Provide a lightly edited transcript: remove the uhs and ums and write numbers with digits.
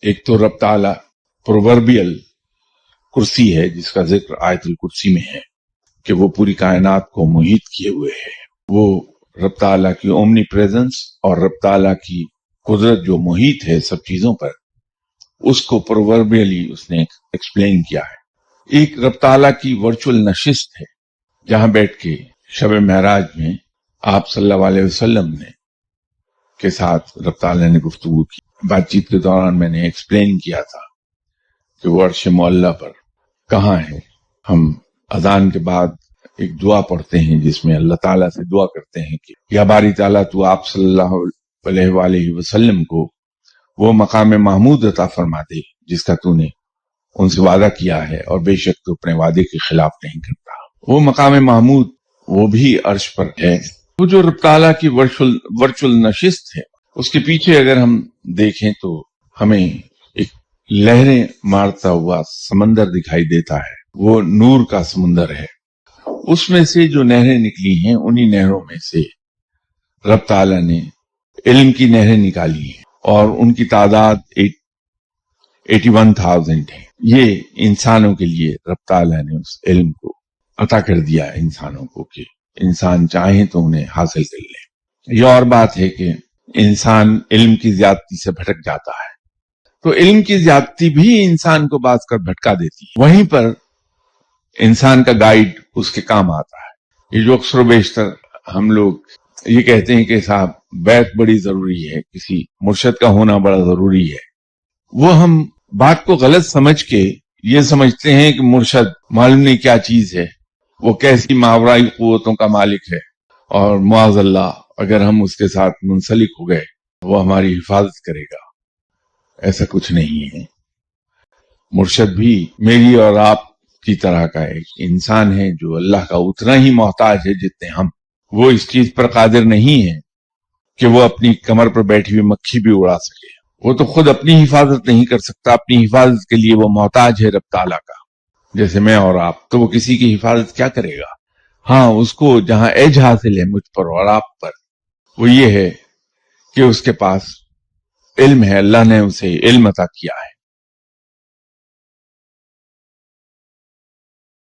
ایک تو رب تعالی پرووربیل کرسی ہے جس کا ذکر آیت الکرسی میں ہے کہ وہ پوری کائنات کو محیط کیے ہوئے ہے. وہ رب تعالیٰ کی اومنی پریزنس اور رب تعالیٰ کی قدرت جو محیط ہے سب چیزوں پر، اس کو پرووربیلی اس نے ایکسپلین کیا ہے. ایک رب تعالیٰ کی ورچوئل نشست ہے جہاں بیٹھ کے شب معراج میں آپ صلی اللہ علیہ وسلم نے کے ساتھ رب تعالیٰ نے گفتگو کی. بات چیت کے دوران میں نے ایکسپلین کیا تھا کہ وہ عرش معلیٰ پر کہاں ہے. ہم اذان کے بعد ایک دعا پڑھتے ہیں جس میں اللہ تعالیٰ سے دعا کرتے ہیں کہ یا باری تعالیٰ تو آپ صلی اللہ علیہ وآلہ وسلم کو وہ مقام محمود عطا فرما دے جس کا تو نے ان سے وعدہ کیا ہے، اور بے شک تو اپنے وعدے کے خلاف نہیں کرتا. وہ مقام محمود وہ بھی عرش پر ہے. وہ جو رب تعالیٰ کی ورچوئل نشست ہے اس کے پیچھے اگر ہم دیکھیں تو ہمیں ایک لہریں مارتا ہوا سمندر دکھائی دیتا ہے. وہ نور کا سمندر ہے. اس میں سے جو نہریں نکلی ہیں انہی نہروں میں سے رب تعالیٰ نے علم کی نہریں نکالی ہیں اور ان کی تعداد 81,000 ہے. یہ انسانوں کے لیے رب تعالیٰ نے اس علم کو عطا کر دیا ہے انسانوں کو کہ انسان چاہیں تو انہیں حاصل کر لیں. یہ اور بات ہے کہ انسان علم کی زیادتی سے بھٹک جاتا ہے تو علم کی زیادتی بھی انسان کو باز کر بھٹکا دیتی ہے. وہیں پر انسان کا گائیڈ اس کے کام آتا ہے. یہ جو اکثر و بیشتر ہم لوگ یہ کہتے ہیں کہ صاحب بیعت بڑی ضروری ہے، کسی مرشد کا ہونا بڑا ضروری ہے، وہ ہم بات کو غلط سمجھ کے یہ سمجھتے ہیں کہ مرشد معلوم نہیں کیا چیز ہے، وہ کیسی ماورائی قوتوں کا مالک ہے، اور معاذ اللہ اگر ہم اس کے ساتھ منسلک ہو گئے وہ ہماری حفاظت کرے گا. ایسا کچھ نہیں ہے. مرشد بھی میری اور آپ کی طرح کا ایک انسان ہے جو اللہ کا اتنا ہی محتاج ہے جتنے ہم. وہ اس چیز پر قادر نہیں ہے کہ وہ اپنی کمر پر بیٹھی ہوئی مکھی بھی اڑا سکے. وہ تو خود اپنی حفاظت نہیں کر سکتا. اپنی حفاظت کے لیے وہ محتاج ہے رب تعالیٰ کا، جیسے میں اور آپ. تو وہ کسی کی حفاظت کیا کرے گا؟ ہاں، اس کو جہاں ایج حاصل ہے مجھ پر اور آپ پر وہ یہ ہے کہ اس کے پاس علم ہے. اللہ نے اسے علم عطا کیا ہے.